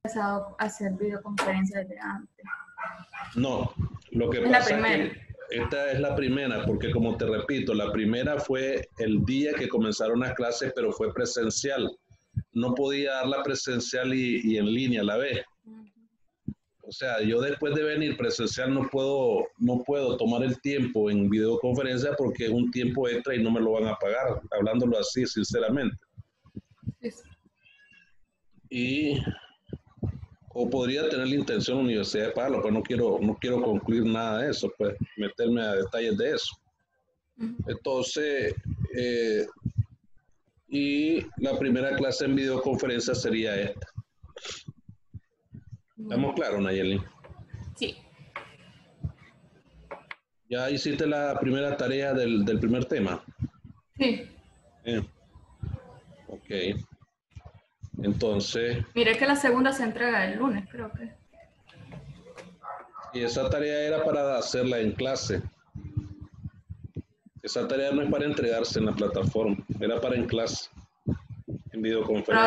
empezado a hacer videoconferencias desde antes. No, lo que pasa es que esta es la primera, porque como te repito, la primera fue el día que comenzaron las clases, pero fue presencial. No podía darla presencial y en línea a la vez. O sea, yo después de venir presencial no puedo tomar el tiempo en videoconferencia porque es un tiempo extra y no me lo van a pagar, hablándolo así, sinceramente. Y o podría tener la intención la universidad de pagarlo, pero no quiero concluir nada de eso, pues meterme a detalles de eso. Entonces, y la primera clase en videoconferencia sería esta. ¿Estamos claros, Nayeli? Sí. ¿Ya hiciste la primera tarea del primer tema? Sí. Ok. Entonces... Mire que la segunda se entrega el lunes, creo que. Y esa tarea era para hacerla en clase. Esa tarea no es para entregarse en la plataforma, era para en clase, en videoconferencia. Pero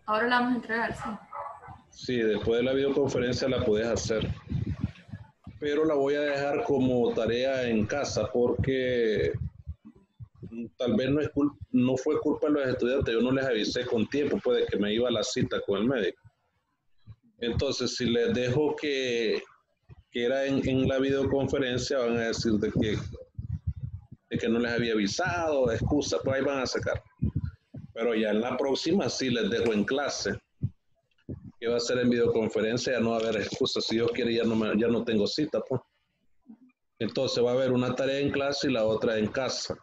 ahora la vamos a entregar, sí. Sí, después de la videoconferencia la puedes hacer. Pero la voy a dejar como tarea en casa porque tal vez no fue culpa de los estudiantes, yo no les avisé con tiempo, puede que me iba a la cita con el médico. Entonces, si les dejo que era en la videoconferencia, van a decir de que no les había avisado, excusa, pues ahí van a sacar. Pero ya en la próxima sí les dejo en clase, que va a ser en videoconferencia, ya no va a haber excusas. Si Dios quiere, ya no tengo cita, pues. Entonces va a haber una tarea en clase y la otra en casa.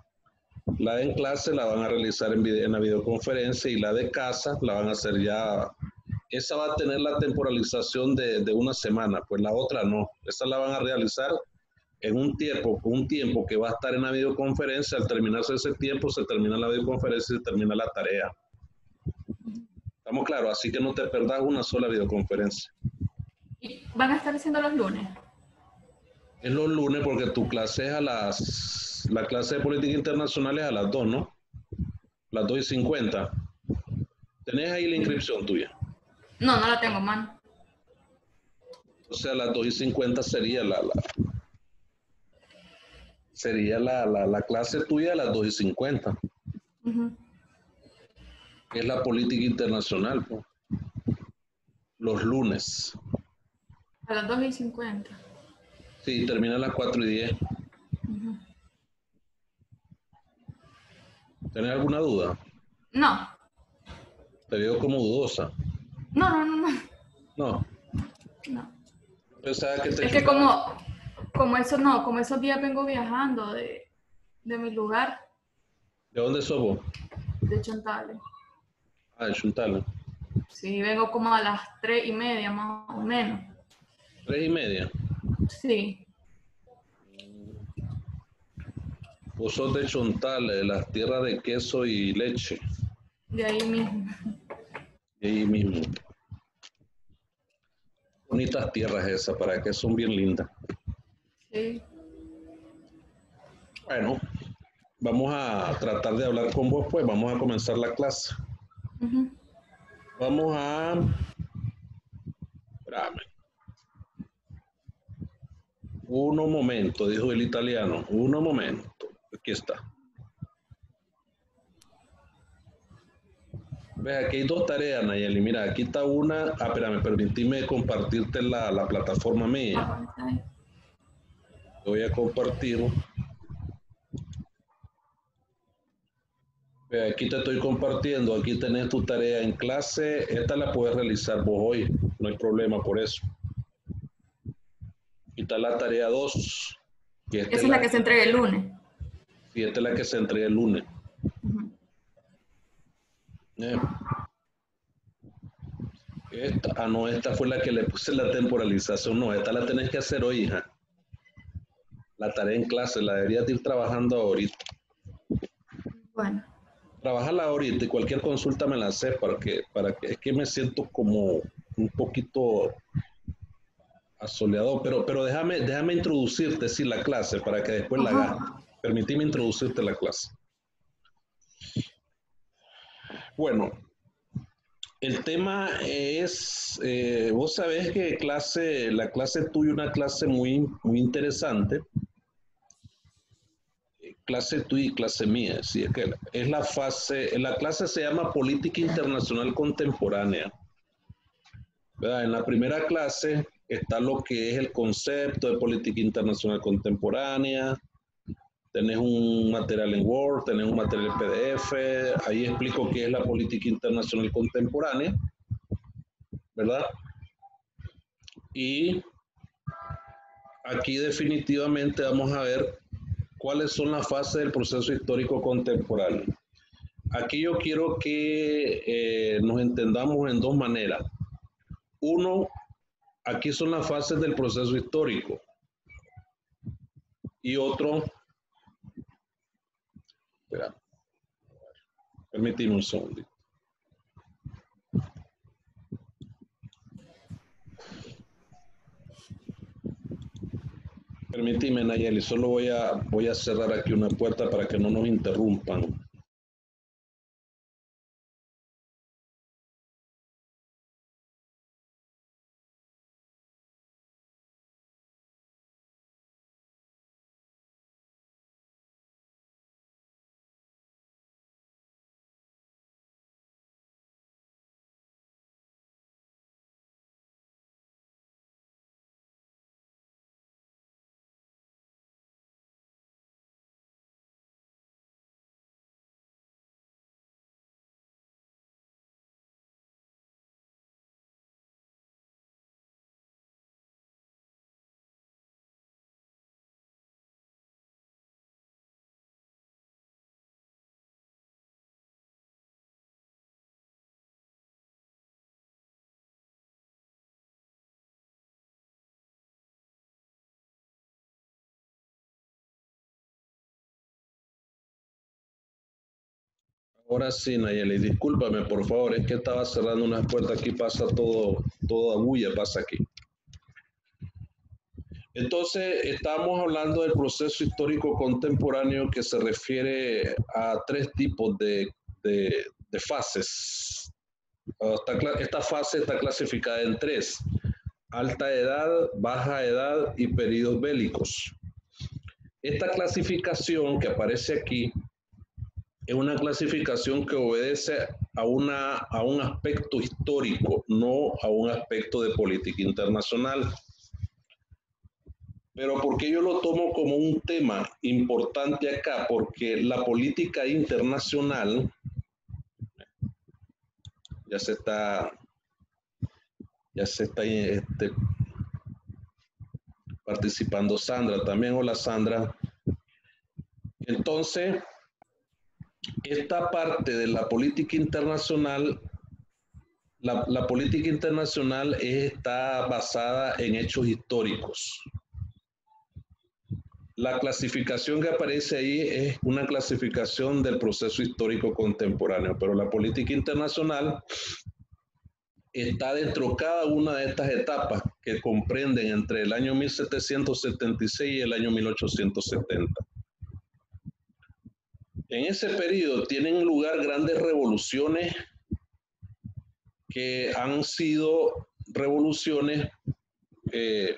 La de en clase la van a realizar en la videoconferencia y la de casa la van a hacer ya. Esa va a tener la temporalización de una semana, pues la otra no. Esa la van a realizar en un tiempo que va a estar en la videoconferencia. Al terminarse ese tiempo, se termina la videoconferencia y se termina la tarea. ¿Estamos claros? Así que no te perdás una sola videoconferencia. ¿Y van a estar haciendo los lunes? Es los lunes porque tu clase es la clase de política internacional es a las 2, ¿no? Las 2:50. ¿Tenés ahí la inscripción tuya? No, no la tengo, man. O sea, a las 2:50 sería la clase tuya a las 2:50. Es la política internacional, pues. Los lunes. A las 2:50. Sí, termina a las 4:10. ¿Tenés alguna duda? No. Te veo como dudosa. No. No. No. Pensaba que te es que como esos días vengo viajando de mi lugar. ¿De dónde sos vos? De Chontales. Ah, de Chuntala. Sí, vengo como a las 3:30 más o menos. 3:30. Sí. Vos sos de Chontala, de las tierras de queso y leche. De ahí mismo. De ahí mismo. Bonitas tierras esas, para que son bien lindas. Sí. Bueno, vamos a tratar de hablar con vos, pues vamos a comenzar la clase. Vamos a... Espérame. Uno momento, dijo el italiano. Uno momento. Aquí está. Ve, aquí hay dos tareas, Nayeli. Mira, aquí está una. Ah, espérame, permitime compartirte la plataforma mía. Te voy a compartir. Ve, aquí te estoy compartiendo. Aquí tenés tu tarea en clase. Esta la puedes realizar vos hoy. No hay problema por eso. Aquí está la tarea 2. Esa es la que se entrega el lunes. Y esta es la que se entrega el lunes. Esta fue la que le puse la temporalización. No, esta la tenés que hacer hoy, hija. La tarea en clase, la deberías ir trabajando ahorita. Bueno. Trabájala ahorita y cualquier consulta me la hace para que es que me siento como un poquito asoleado, pero déjame introducirte, sí, la clase para que después la hagas. Permitime introducirte la clase. Bueno, El tema es, vos sabés que la clase tuya es una clase muy interesante, clase tuya y clase mía, sí, es que es la fase, la clase se llama Política Internacional Contemporánea, ¿verdad? En la primera clase está lo que es el concepto de política internacional contemporánea, tenés un material en Word, tenés un material en PDF, ahí explico qué es la política internacional contemporánea, ¿verdad? Y aquí definitivamente vamos a ver cuáles son las fases del proceso histórico contemporáneo. Aquí yo quiero que nos entendamos en dos maneras. Uno, aquí son las fases del proceso histórico. Y otro, espera, permíteme un segundo. Permíteme, Nayeli, solo voy a cerrar aquí una puerta para que no nos interrumpan. Ahora sí, Nayeli, discúlpame, por favor, es que estaba cerrando unas puertas, aquí pasa toda bulla pasa aquí. Entonces, estamos hablando del proceso histórico contemporáneo que se refiere a tres tipos de fases. Esta fase está clasificada en tres: alta edad, baja edad y periodos bélicos. Esta clasificación que aparece aquí es una clasificación que obedece a un aspecto histórico, no a un aspecto de política internacional. Pero ¿por qué yo lo tomo como un tema importante acá? Porque la política internacional, ya se está participando Sandra también. Hola, Sandra. Entonces, esta parte de la política internacional, la política internacional está basada en hechos históricos. La clasificación que aparece ahí es una clasificación del proceso histórico contemporáneo, pero la política internacional está dentro de cada una de estas etapas que comprenden entre el año 1776 y el año 1870. En ese periodo tienen lugar grandes revoluciones que han sido revoluciones que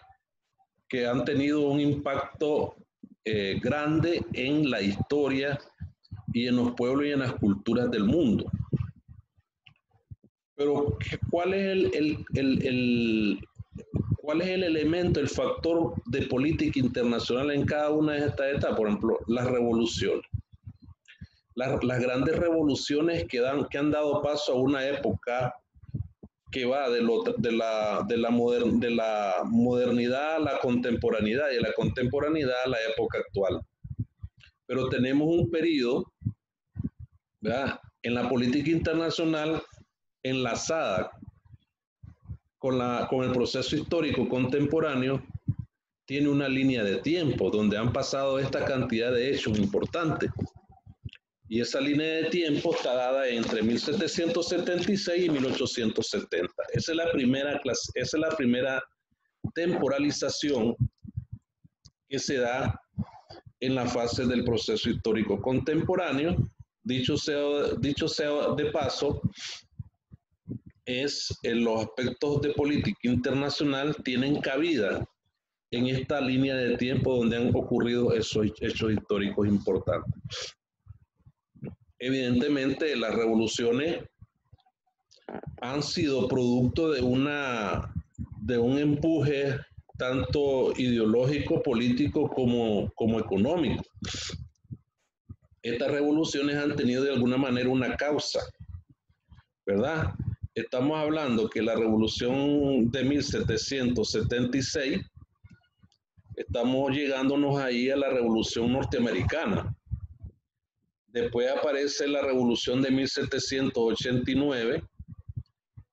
han tenido un impacto grande en la historia y en los pueblos y en las culturas del mundo. Pero, ¿cuál es cuál es el elemento, el factor de política internacional en cada una de estas etapas? Por ejemplo, las revoluciones. Las grandes revoluciones que han dado paso a una época que va de la modernidad a la contemporaneidad y de la contemporaneidad a la época actual. Pero tenemos un periodo, ¿verdad?, en la política internacional enlazada con el proceso histórico contemporáneo, tiene una línea de tiempo donde han pasado esta cantidad de hechos importantes. Y esa línea de tiempo está dada entre 1776 y 1870. Esa es la primera temporalización que se da en la fase del proceso histórico contemporáneo. Dicho sea de paso, es en los aspectos de política internacional tienen cabida en esta línea de tiempo donde han ocurrido esos hechos históricos importantes. Evidentemente, las revoluciones han sido producto de un empuje tanto ideológico, político como económico. Estas revoluciones han tenido de alguna manera una causa, ¿verdad? Estamos hablando que la revolución de 1776, estamos llegándonos ahí a la revolución norteamericana. Después aparece la revolución de 1789,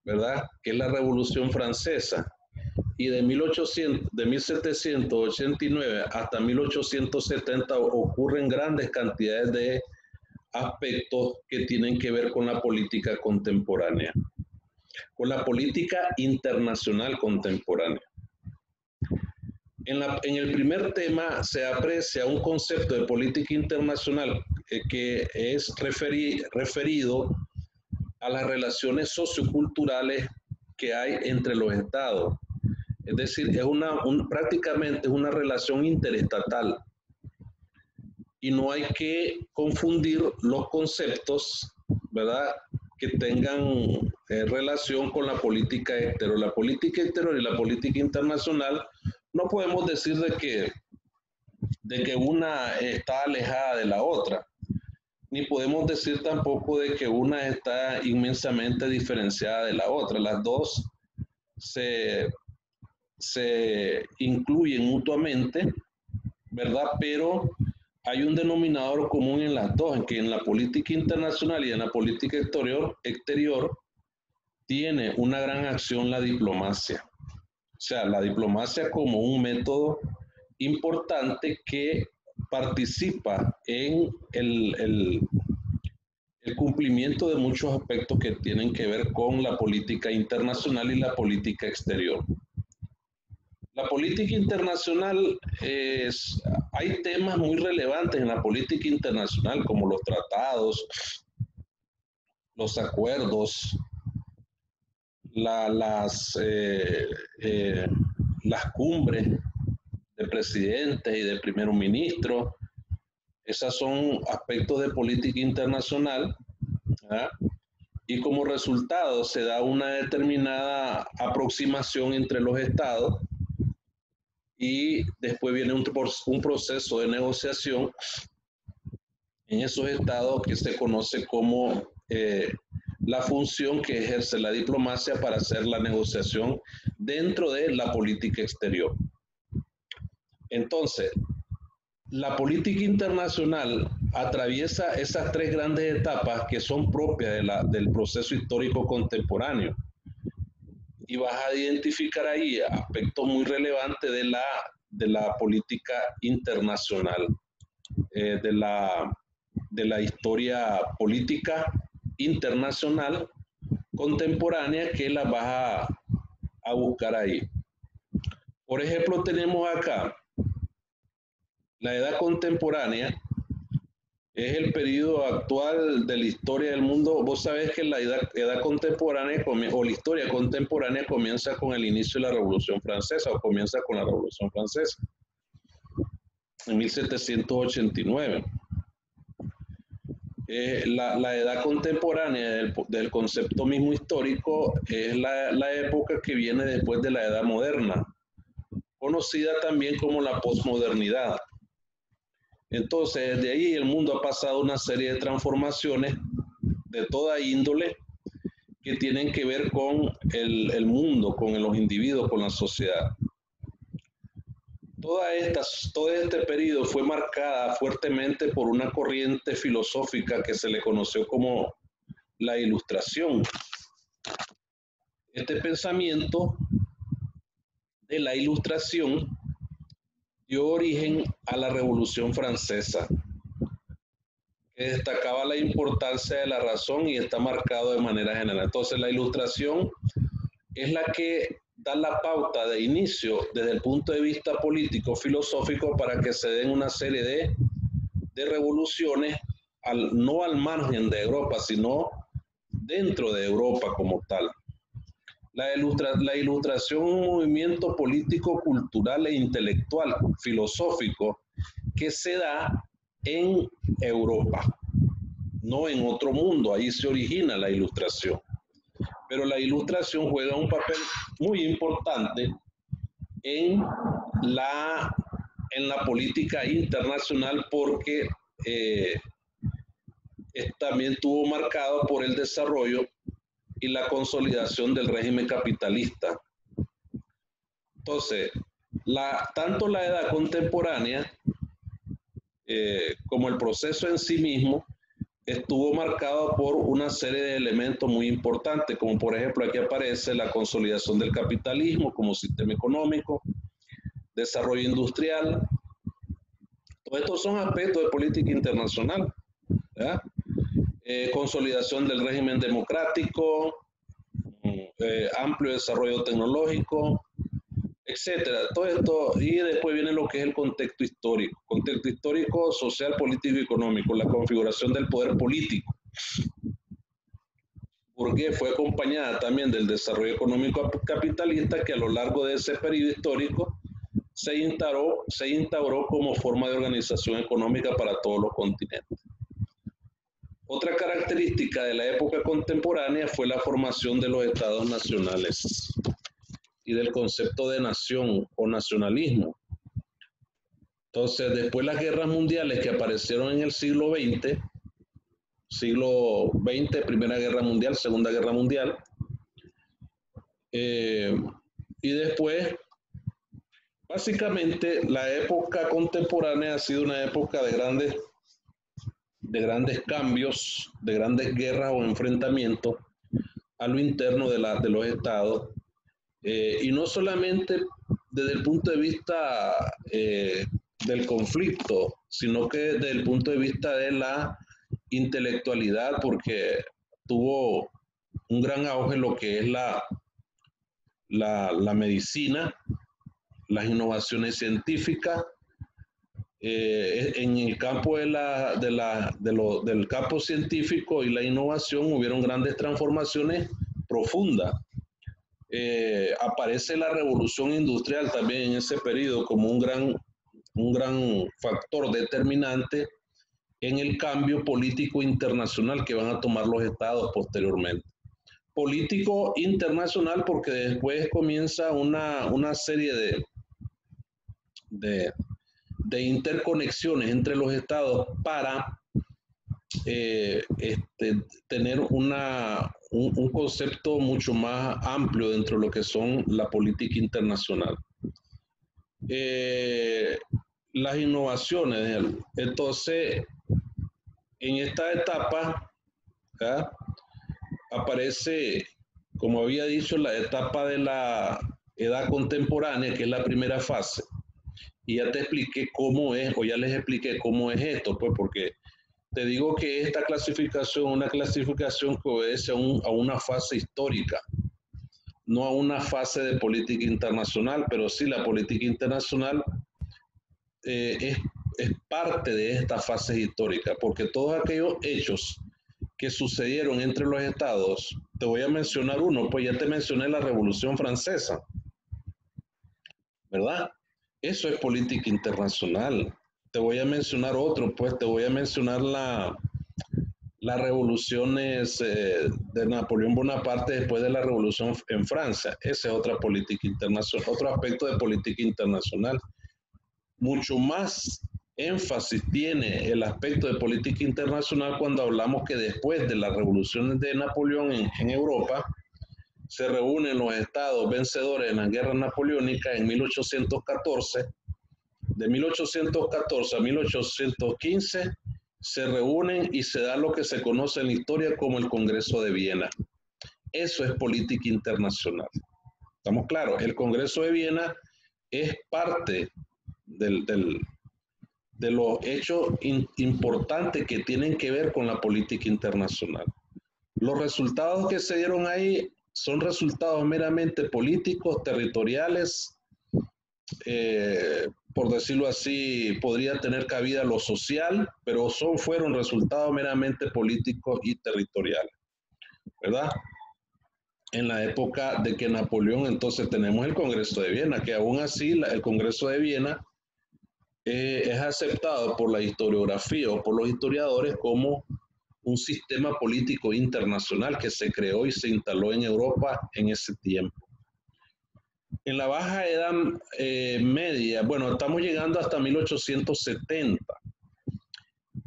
¿verdad? Que es la revolución francesa. Y de 1789 hasta 1870 ocurren grandes cantidades de aspectos que tienen que ver con la política contemporánea, con la política internacional contemporánea. En el primer tema se aprecia un concepto de política internacional que es referido a las relaciones socioculturales que hay entre los estados. Es decir, es prácticamente es una relación interestatal. Y no hay que confundir los conceptos, ¿verdad?, que tengan relación con la política exterior. La política exterior y la política internacional no podemos decir de que una está alejada de la otra, ni podemos decir tampoco de que una está inmensamente diferenciada de la otra. Las dos se incluyen mutuamente, ¿verdad? Pero hay un denominador común en las dos, en que en la política internacional y en la política exterior tiene una gran acción la diplomacia. O sea, la diplomacia como un método importante que participa en el cumplimiento de muchos aspectos que tienen que ver con la política internacional y la política exterior. La política internacional hay temas muy relevantes en la política internacional, como los tratados, los acuerdos, las cumbres de presidentes y de primer ministro. Esos son aspectos de política internacional, ¿verdad? Y como resultado se da una determinada aproximación entre los estados y después viene un proceso de negociación en esos estados que se conoce como la función que ejerce la diplomacia para hacer la negociación dentro de la política exterior. Entonces, la política internacional atraviesa esas tres grandes etapas que son propias del proceso histórico contemporáneo. Y vas a identificar ahí aspectos muy relevantes de la política internacional, de la historia política internacional contemporánea, que la vas a buscar ahí. Por ejemplo, tenemos acá la edad contemporánea. Es el periodo actual de la historia del mundo. Vos sabés que la edad contemporánea o la historia contemporánea comienza con el inicio de la Revolución Francesa, o comienza con la Revolución Francesa en 1789. La edad contemporánea del concepto mismo histórico es la época que viene después de la edad moderna, conocida también como la posmodernidad. Entonces, desde ahí el mundo ha pasado una serie de transformaciones de toda índole que tienen que ver con el mundo, con los individuos, con la sociedad. Todo este periodo fue marcada fuertemente por una corriente filosófica que se le conoció como la Ilustración. Este pensamiento de la Ilustración dio origen a la Revolución Francesa, que destacaba la importancia de la razón y está marcado de manera general. Entonces, la Ilustración es la que da la pauta de inicio desde el punto de vista político, filosófico, para que se den una serie de revoluciones, no al margen de Europa, sino dentro de Europa como tal. La ilustración es un movimiento político, cultural e intelectual, filosófico, que se da en Europa, no en otro mundo. Ahí se origina la ilustración. Pero la ilustración juega un papel muy importante en la, en la política internacional porque también estuvo marcado por el desarrollo y la consolidación del régimen capitalista. Entonces, tanto la edad contemporánea como el proceso en sí mismo estuvo marcado por una serie de elementos muy importantes, como por ejemplo aquí aparece la consolidación del capitalismo como sistema económico, desarrollo industrial. Todos estos son aspectos de política internacional, ¿verdad? Consolidación del régimen democrático, amplio desarrollo tecnológico, etcétera. Todo esto, y después viene lo que es el contexto histórico, social, político y económico, la configuración del poder político, porque fue acompañada también del desarrollo económico capitalista que a lo largo de ese periodo histórico se instauró como forma de organización económica para todos los continentes. Otra característica de la época contemporánea fue la formación de los estados nacionales y del concepto de nación o nacionalismo. Entonces, después las guerras mundiales que aparecieron en el siglo XX, Primera Guerra Mundial, Segunda Guerra Mundial, y después, básicamente, la época contemporánea ha sido una época de grandes cambios, de grandes guerras o enfrentamientos a lo interno de los estados, y no solamente desde el punto de vista del conflicto, sino que desde el punto de vista de la intelectualidad, porque tuvo un gran auge lo que es la medicina, las innovaciones científicas. En el campo del campo científico y la innovación hubieron grandes transformaciones profundas. Aparece la revolución industrial también en ese periodo como un gran factor determinante en el cambio político internacional que van a tomar los estados posteriormente. Político internacional porque después comienza una serie de interconexiones entre los estados para tener un concepto mucho más amplio dentro de lo que son la política internacional. Las innovaciones, entonces, en esta etapa, ¿verdad?, aparece, como había dicho, la etapa de la edad contemporánea, que es la primera fase. Y ya te expliqué cómo es, o ya les expliqué cómo es esto, pues porque te digo que esta clasificación es una clasificación que obedece a una fase histórica, no a una fase de política internacional, pero sí la política internacional es parte de esta fase histórica, porque todos aquellos hechos que sucedieron entre los estados, te voy a mencionar uno, pues ya te mencioné la Revolución Francesa, ¿verdad? Eso es política internacional. Te voy a mencionar otro, pues te voy a mencionar las revoluciones de Napoleón Bonaparte después de la revolución en Francia. Esa es otra política internacional, otro aspecto de política internacional. Mucho más énfasis tiene el aspecto de política internacional cuando hablamos que después de las revoluciones de Napoleón en Europa, se reúnen los estados vencedores en las guerras napoleónicas en 1814. De 1814 a 1815 se reúnen y se da lo que se conoce en la historia como el Congreso de Viena. Eso es política internacional. ¿Estamos claros? El Congreso de Viena es parte de los hechos importantes que tienen que ver con la política internacional. Los resultados que se dieron ahí son resultados meramente políticos, territoriales, por decirlo así, podría tener cabida lo social, pero fueron resultados meramente políticos y territoriales, ¿verdad? en la época de que Napoleón, entonces tenemos el Congreso de Viena, que aún así el Congreso de Viena es aceptado por la historiografía o por los historiadores como un sistema político internacional que se creó y se instaló en Europa en ese tiempo. En la Baja Edad Media, bueno, estamos llegando hasta 1870.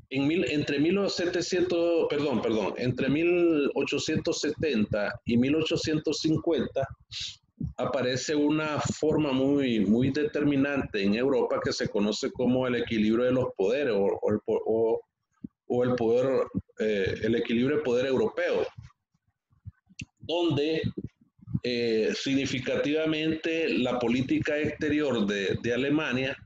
Entre 1870 y 1850 aparece una forma muy determinante en Europa que se conoce como el equilibrio de los poderes o el poder, el equilibrio de poder europeo, donde significativamente la política exterior de Alemania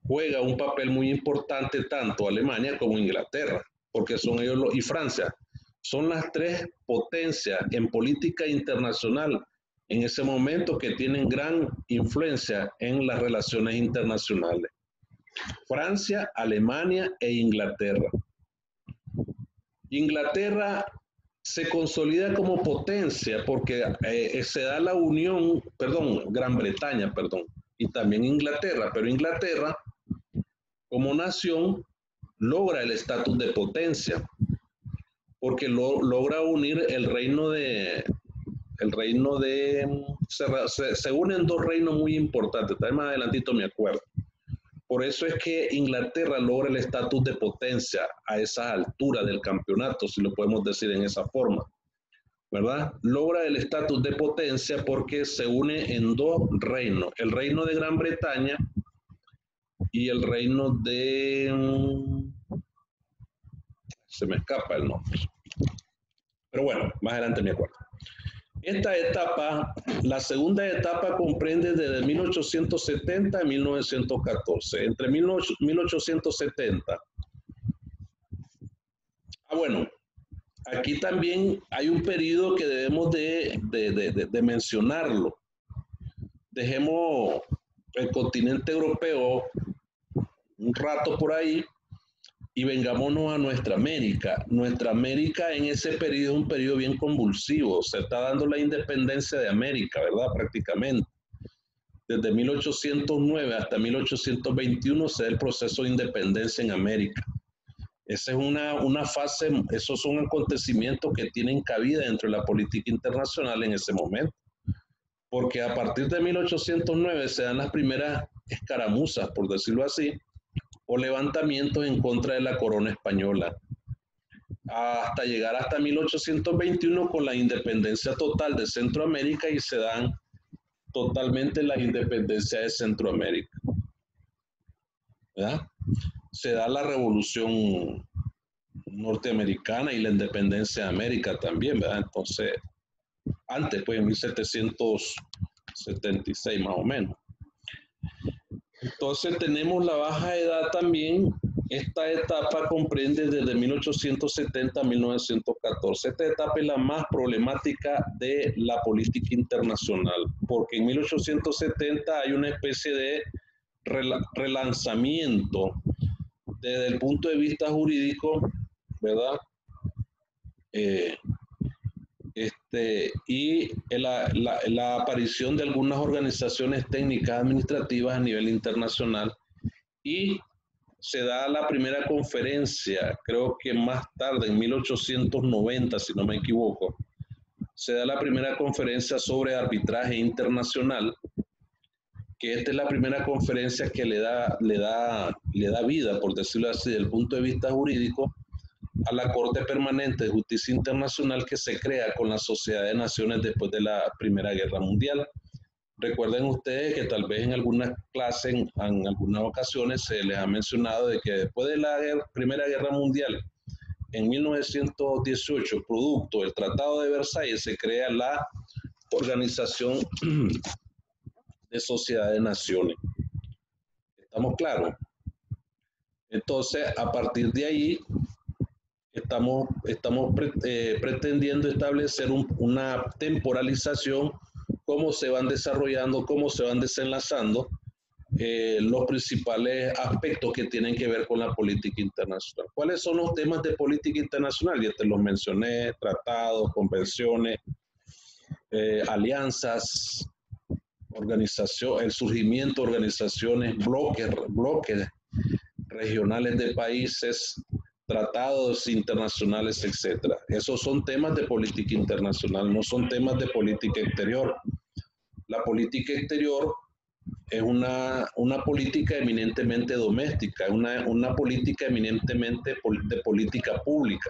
juega un papel muy importante tanto Alemania como Inglaterra, porque son ellos y Francia. Son las tres potencias en política internacional en ese momento que tienen gran influencia en las relaciones internacionales. Francia, Alemania e Inglaterra. Inglaterra se consolida como potencia porque se da la unión, Gran Bretaña, y también Inglaterra, pero Inglaterra como nación logra el estatus de potencia porque logra unir se unen dos reinos muy importantes, también más adelantito me acuerdo. Por eso es que Inglaterra logra el estatus de potencia a esa altura del campeonato, si lo podemos decir en esa forma, ¿verdad? Logra el estatus de potencia porque se une en dos reinos, el reino de Gran Bretaña y el reino de... se me escapa el nombre. Pero bueno, más adelante me acuerdo. Esta etapa, la segunda etapa comprende desde 1870 a 1914. Entre 1870. Bueno, aquí también hay un periodo que debemos de mencionarlo. Dejemos el continente europeo un rato por ahí y vengámonos a nuestra América. Nuestra América en ese periodo es un periodo bien convulsivo. Se está dando la independencia de América, ¿verdad? Prácticamente. Desde 1809 hasta 1821 se da el proceso de independencia en América. Esa es una fase, esos son acontecimientos que tienen cabida dentro de la política internacional en ese momento. Porque a partir de 1809 se dan las primeras escaramuzas, por decirlo así, o levantamientos en contra de la corona española, hasta llegar hasta 1821 con la independencia total de Centroamérica y se dan totalmente la independencia de Centroamérica, ¿verdad? Se da la revolución norteamericana y la independencia de América también, ¿verdad? Entonces, antes, pues en 1776 más o menos. Entonces tenemos la Baja Edad también. Esta etapa comprende desde 1870 a 1914. Esta etapa es la más problemática de la política internacional, porque en 1870 hay una especie de relanzamiento desde el punto de vista jurídico, ¿verdad? Y la aparición de algunas organizaciones técnicas administrativas a nivel internacional y se da la primera conferencia, creo que más tarde, en 1890, si no me equivoco, se da la primera conferencia sobre arbitraje internacional, que esta es la primera conferencia que le da vida, por decirlo así, desde el punto de vista jurídico, a la Corte Permanente de Justicia Internacional que se crea con la Sociedad de Naciones después de la Primera Guerra Mundial. Recuerden ustedes que tal vez en algunas clases, en algunas ocasiones se les ha mencionado de que después de la Primera Guerra Mundial, en 1918, producto del Tratado de Versalles, se crea la Organización de Sociedad de Naciones. ¿Estamos claros? Entonces, a partir de ahí, estamos pretendiendo establecer una temporalización, cómo se van desarrollando, cómo se van desenlazando los principales aspectos que tienen que ver con la política internacional. ¿Cuáles son los temas de política internacional? Ya te los mencioné: tratados, convenciones, alianzas, el surgimiento de organizaciones, bloques regionales de países, tratados internacionales, etcétera. Esos son temas de política internacional, no son temas de política exterior. La política exterior es una política eminentemente doméstica, una política eminentemente de política pública,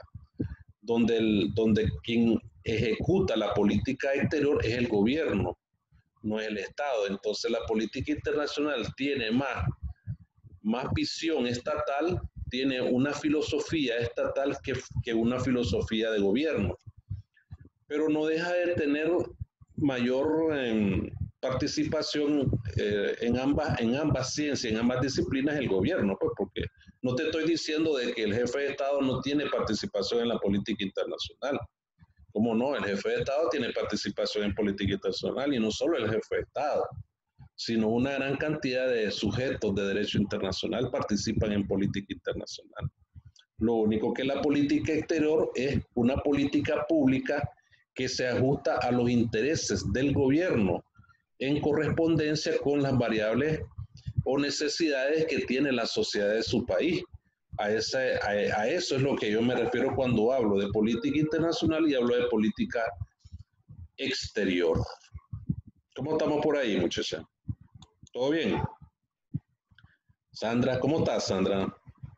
donde quien ejecuta la política exterior es el gobierno, no es el Estado. Entonces la política internacional tiene más visión estatal, tiene una filosofía estatal que una filosofía de gobierno, pero no deja de tener mayor participación en ambas ciencias, en ambas disciplinas el gobierno, pues, porque no te estoy diciendo de que el jefe de Estado no tiene participación en la política internacional. ¿Cómo no? El jefe de Estado tiene participación en política internacional, y no solo el jefe de Estado, sino una gran cantidad de sujetos de derecho internacional participan en política internacional. Lo único que la política exterior es una política pública que se ajusta a los intereses del gobierno en correspondencia con las variables o necesidades que tiene la sociedad de su país. A eso es lo que yo me refiero cuando hablo de política internacional y hablo de política exterior. ¿Cómo estamos por ahí, muchacha? ¿Todo bien? Sandra, ¿cómo estás, Sandra?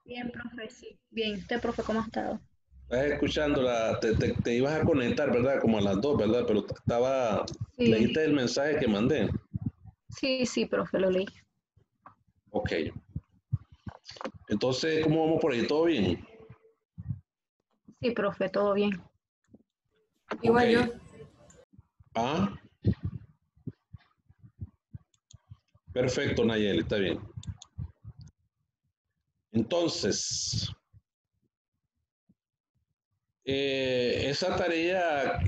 Bien, profe, sí. Bien, ¿usted, profe, cómo ha estado? Estás escuchándola, te ibas a conectar, ¿verdad? Como a las 2, ¿verdad? Pero Sí. ¿leíste el mensaje que mandé? Sí, profe, lo leí. Ok. Entonces, ¿cómo vamos por ahí? ¿Todo bien? Sí, profe, todo bien. Igual Ok. yo. Ah. Perfecto, Nayeli, está bien. Entonces, esa tarea,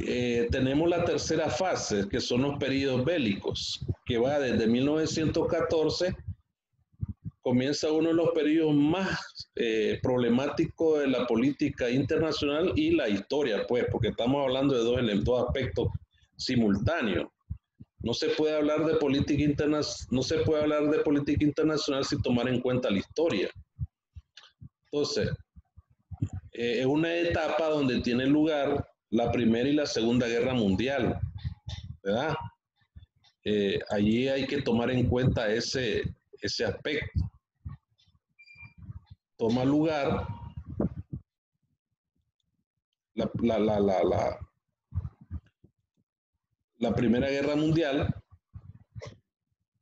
tenemos la tercera fase, que son los periodos bélicos, que va desde 1914, comienza uno de los periodos más problemáticos de la política internacional y la historia, pues, porque estamos hablando de dos aspectos simultáneos. No se puede hablar de política internacional sin tomar en cuenta la historia. Entonces, es una etapa donde tiene lugar la Primera y la Segunda Guerra Mundial, ¿verdad? Allí hay que tomar en cuenta ese aspecto. Toma lugar la Primera Guerra Mundial.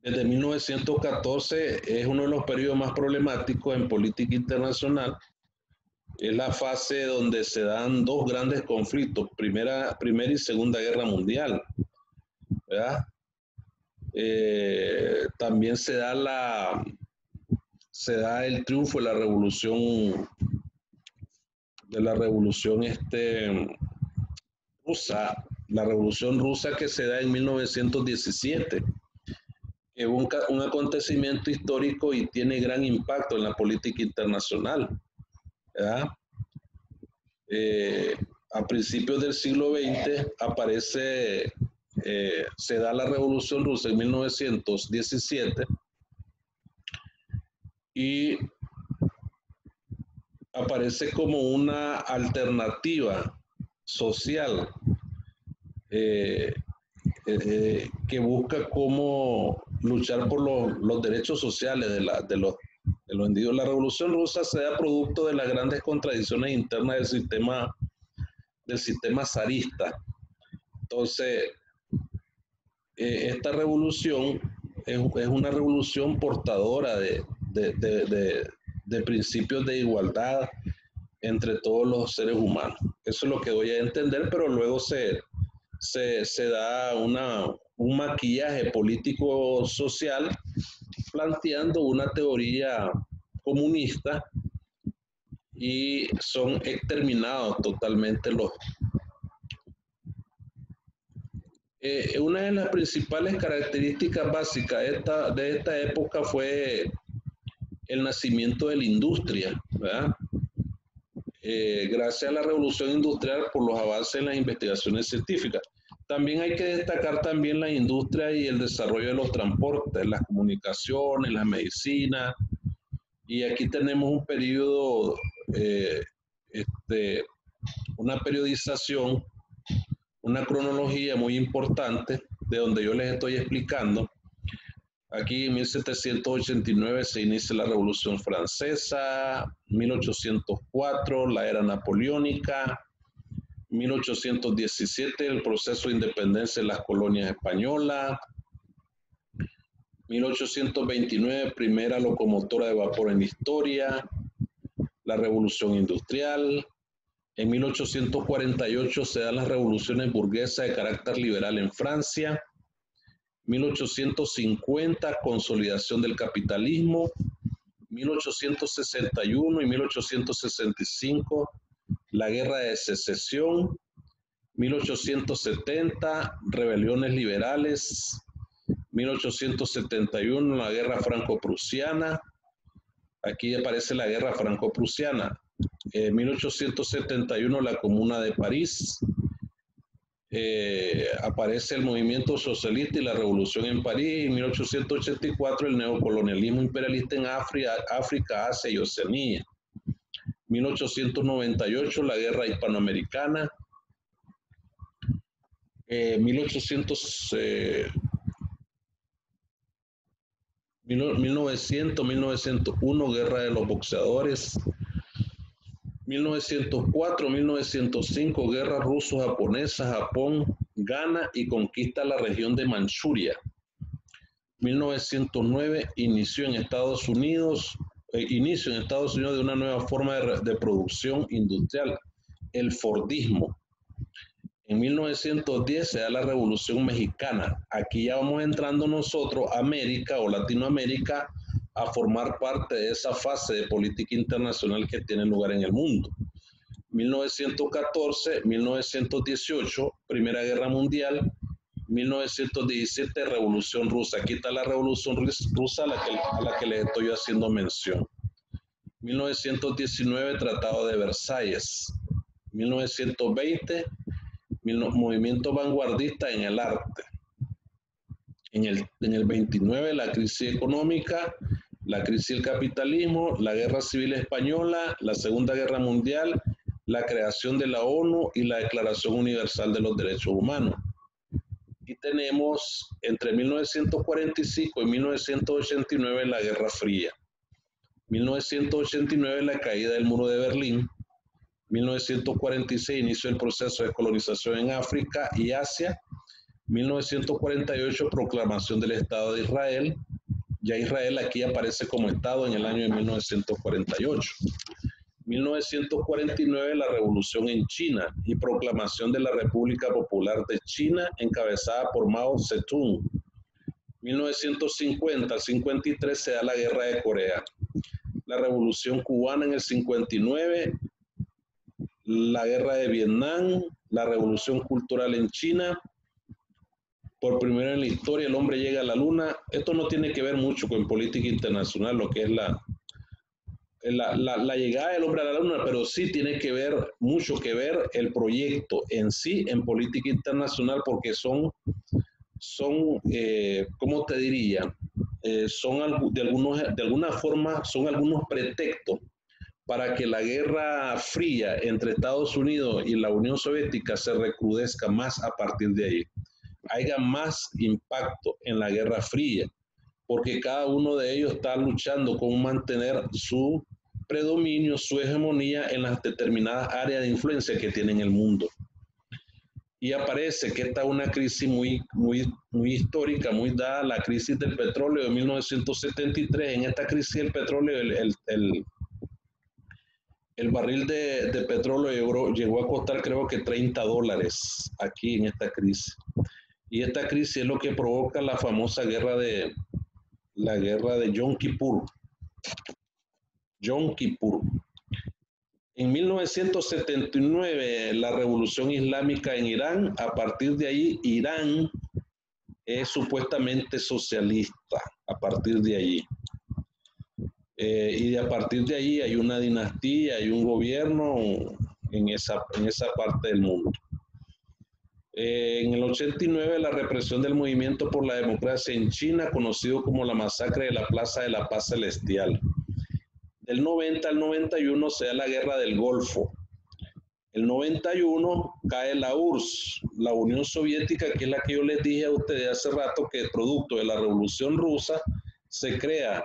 Desde 1914 es uno de los periodos más problemáticos en política internacional. Es la fase donde se dan dos grandes conflictos, Primera y Segunda Guerra Mundial, ¿verdad? También se da el triunfo de la revolución rusa, la revolución rusa, que se da en 1917, que es un acontecimiento histórico y tiene gran impacto en la política internacional, ¿verdad? A principios del siglo XX se da la Revolución Rusa en 1917, y aparece como una alternativa social que busca cómo luchar por los derechos sociales de los individuos. La Revolución Rusa se da producto de las grandes contradicciones internas del sistema zarista. Entonces, esta revolución es una revolución portadora de principios de igualdad entre todos los seres humanos. Eso es lo que doy a entender, pero luego se da un maquillaje político-social planteando una teoría comunista, y son exterminados totalmente los... una de las principales características básicas de esta época fue el nacimiento de la industria, ¿verdad? Gracias a la revolución industrial, por los avances en las investigaciones científicas. También hay que destacar también la industria y el desarrollo de los transportes, las comunicaciones, la medicina. Y aquí tenemos un periodo, una periodización, una cronología muy importante de donde yo les estoy explicando. Aquí en 1789 se inicia la Revolución Francesa, 1804 la era napoleónica, 1817 el proceso de independencia de las colonias españolas, 1829 primera locomotora de vapor en la historia, la Revolución Industrial. En 1848 se dan las revoluciones burguesas de carácter liberal en Francia. 1850 consolidación del capitalismo. 1861 y 1865 la guerra de secesión. 1870 rebeliones liberales. 1871 la guerra franco-prusiana. Aquí aparece la guerra franco-prusiana. 1871 la Comuna de París. Aparece el movimiento socialista y la revolución en París. En 1884 el neocolonialismo imperialista en África, Asia y Oceanía. 1898 la guerra hispanoamericana. 1901 guerra de los boxeadores. 1904-1905 guerra ruso-japonesa, Japón gana y conquista la región de Manchuria. 1909 inicio en Estados Unidos de una nueva forma de producción industrial, el Fordismo. En 1910 se da la Revolución Mexicana. Aquí ya vamos entrando nosotros, América o Latinoamérica, a formar parte de esa fase de política internacional que tiene lugar en el mundo. 1914, 1918, Primera Guerra Mundial, 1917, Revolución Rusa. Aquí está la Revolución Rusa a la que les estoy haciendo mención. 1919, Tratado de Versalles. 1920, movimiento vanguardista en el arte. En el 29, la crisis económica, la crisis del capitalismo, la guerra civil española, la Segunda Guerra Mundial, la creación de la ONU y la Declaración Universal de los Derechos Humanos. Y tenemos entre 1945 y 1989 la Guerra Fría. 1989 la caída del muro de Berlín. 1946 inicio del proceso de colonización en África y Asia. 1948 proclamación del Estado de Israel. Ya Israel aquí aparece como Estado en el año de 1948. 1949 la revolución en China y proclamación de la República Popular de China encabezada por Mao Zedong. 1950 al 53 se da la Guerra de Corea. La Revolución Cubana en el 59, la Guerra de Vietnam, la Revolución Cultural en China. Por primera vez en la historia el hombre llega a la luna. Esto no tiene que ver mucho con política internacional, lo que es la llegada del hombre a la luna, pero sí tiene que ver, mucho que ver el proyecto en sí en política internacional, porque son ¿cómo te diría? De alguna forma son algunos pretextos para que la Guerra Fría entre Estados Unidos y la Unión Soviética se recrudezca más a partir de ahí. Haya más impacto en la Guerra Fría, porque cada uno de ellos está luchando con mantener su predominio, su hegemonía en las determinadas áreas de influencia que tiene en el mundo. Y aparece que esta es una crisis muy histórica, muy dada la crisis del petróleo de 1973. En esta crisis del petróleo, el barril de petróleo llegó a costar creo que $30 aquí en esta crisis. Y esta crisis es lo que provoca la famosa guerra de Yom Kippur. Yom Kippur. En 1979, la revolución islámica en Irán. A partir de ahí, Irán es supuestamente socialista. A partir de allí. Y a partir de ahí hay una dinastía, hay un gobierno en esa parte del mundo. En el 89, la represión del movimiento por la democracia en China, conocido como la masacre de la Plaza de la Paz Celestial. Del 90 al 91 se da la Guerra del Golfo. El 91 cae la URSS, la Unión Soviética, que es la que yo les dije a ustedes hace rato, que producto de la Revolución Rusa se crea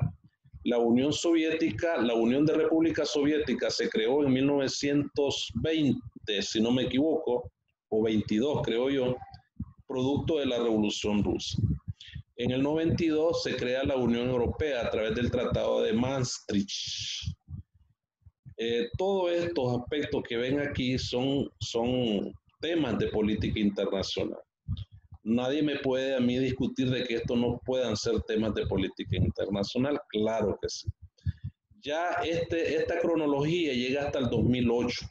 la Unión Soviética, la Unión de Repúblicas Soviéticas se creó en 1920, si no me equivoco, o 22 creo yo, producto de la Revolución Rusa. En el 92 se crea la Unión Europea a través del Tratado de Maastricht. Todos estos aspectos que ven aquí son temas de política internacional. Nadie me puede a mí discutir de que estos no puedan ser temas de política internacional, claro que sí. Ya esta cronología llega hasta el 2008,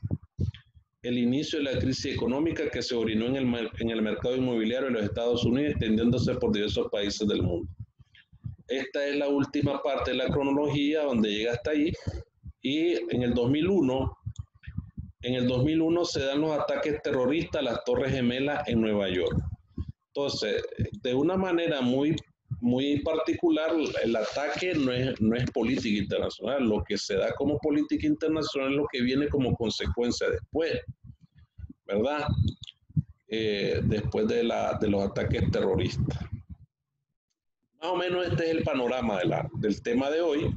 el inicio de la crisis económica que se orinó en el mercado inmobiliario de los Estados Unidos, extendiéndose por diversos países del mundo. Esta es la última parte de la cronología donde llega hasta ahí, y en el 2001 se dan los ataques terroristas a las Torres Gemelas en Nueva York. Entonces, de una manera muy particular, el ataque no es política internacional. Lo que se da como política internacional es lo que viene como consecuencia después, ¿verdad? Después de los ataques terroristas. Más o menos este es el panorama del tema de hoy,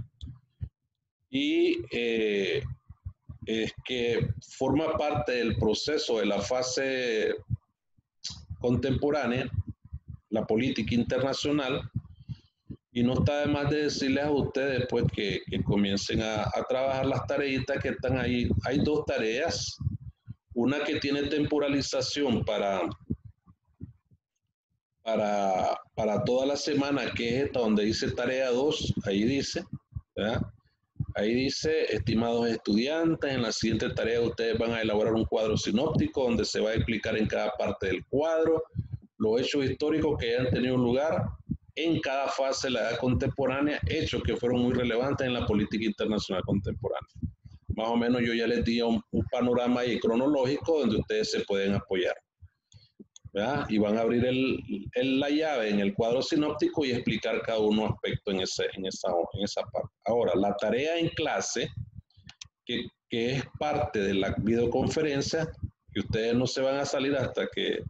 y es que forma parte del proceso de la fase contemporánea, la política internacional, y no está de más de decirles a ustedes pues que comiencen a trabajar las tareitas que están ahí. Hay dos tareas, una que tiene temporalización para toda la semana, que es esta donde dice tarea 2, ahí dice, ¿verdad? Ahí dice, estimados estudiantes, en la siguiente tarea ustedes van a elaborar un cuadro sinóptico donde se va a explicar en cada parte del cuadro los hechos históricos que hayan tenido lugar en cada fase de la edad contemporánea, hechos que fueron muy relevantes en la política internacional contemporánea. Más o menos yo ya les di un panorama ahí cronológico donde ustedes se pueden apoyar, ¿verdad? Y van a abrir la llave en el cuadro sinóptico y explicar cada uno aspecto en esa parte. Ahora, la tarea en clase, que es parte de la videoconferencia, que ustedes no se van a salir hasta que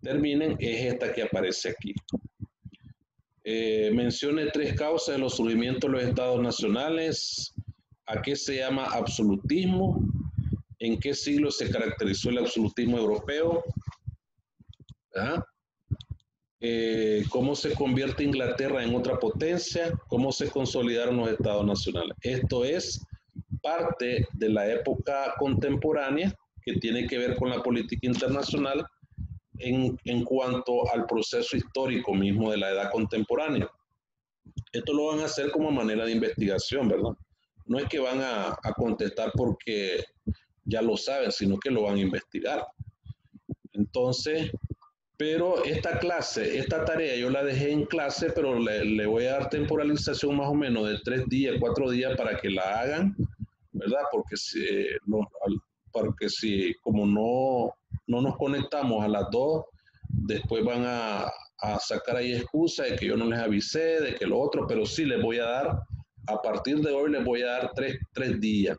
terminen, es esta que aparece aquí. Mencione 3 causas de los surgimientos de los estados nacionales. ¿A qué se llama absolutismo? ¿En qué siglo se caracterizó el absolutismo europeo? ¿Cómo se convierte Inglaterra en otra potencia? ¿Cómo se consolidaron los estados nacionales? Esto es parte de la época contemporánea que tiene que ver con la política internacional en cuanto al proceso histórico mismo de la edad contemporánea. Esto lo van a hacer como manera de investigación, ¿verdad? No es que van a contestar porque ya lo saben, sino que lo van a investigar. Entonces, pero esta tarea yo la dejé en clase, pero le voy a dar temporalización más o menos de 3 días, 4 días para que la hagan, ¿verdad? Porque si como no nos conectamos a las 2, después van a sacar ahí excusas de que yo no les avisé, de que lo otro, pero sí les voy a dar, a partir de hoy les voy a dar 3 días,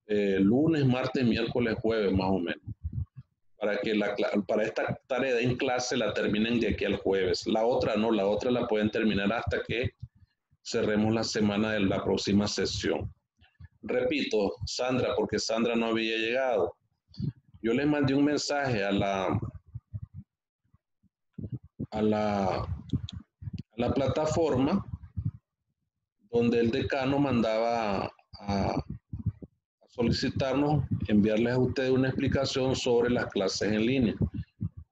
lunes, martes, miércoles, jueves más o menos, para esta tarea en clase la terminen de aquí al jueves. La otra no, la otra la pueden terminar hasta que cerremos la semana de la próxima sesión. Repito, Sandra, porque Sandra no había llegado. Yo les mandé un mensaje a la plataforma donde el decano mandaba a solicitarnos enviarles a ustedes una explicación sobre las clases en línea.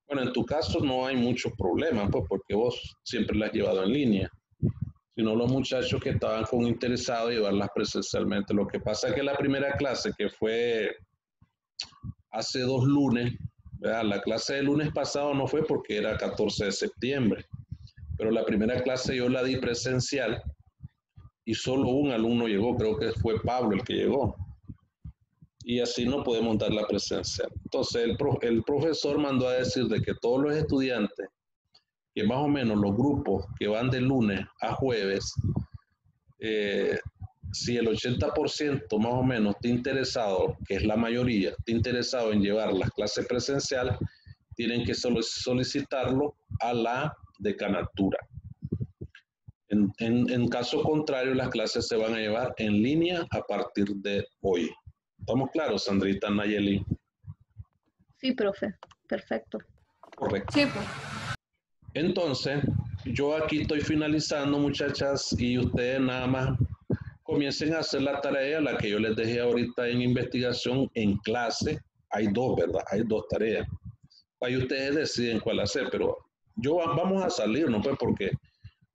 Bueno, en tu caso no hay muchos problemas, pues porque vos siempre las has llevado en línea, sino los muchachos que estaban interesados en llevarlas presencialmente. Lo que pasa es que la primera clase, que fue hace 2 lunes, ¿verdad? La clase del lunes pasado no fue porque era 14 de septiembre, pero la primera clase yo la di presencial y solo un alumno llegó, creo que fue Pablo el que llegó. y así no podemos dar la presencial. Entonces el profesor mandó a decir de que todos los estudiantes, que más o menos los grupos que van de lunes a jueves, si el 80% más o menos está interesado, que es la mayoría, está interesado en llevar las clases presenciales, tienen que solicitarlo a la decanatura. En caso contrario, las clases se van a llevar en línea a partir de hoy. ¿Estamos claros, Sandrita, Nayeli? Sí, profe. Perfecto. Correcto. Sí, pues. Entonces, yo aquí estoy finalizando, muchachas, y ustedes nada más comiencen a hacer la tarea, la que yo les dejé ahorita en investigación en clase. Hay dos, ¿verdad? Hay dos tareas. Ahí ustedes deciden cuál hacer, pero vamos a salir, ¿no? Pues porque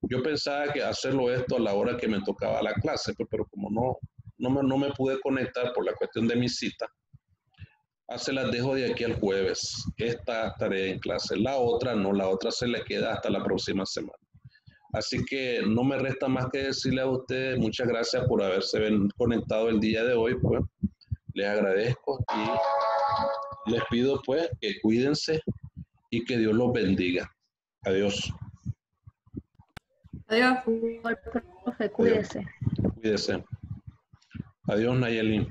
yo pensaba que hacerlo esto a la hora que me tocaba la clase, pues, pero como no me pude conectar por la cuestión de mi cita, se las dejo de aquí al jueves. Esta tarea en clase. La otra no, la otra se le queda hasta la próxima semana. Así que no me resta más que decirle a ustedes muchas gracias por haberse conectado el día de hoy, pues. Les agradezco y les pido pues que cuídense y que Dios los bendiga. Adiós. Adiós. Igual, profe, cuídese. Cuídese. Adiós, Nayeli.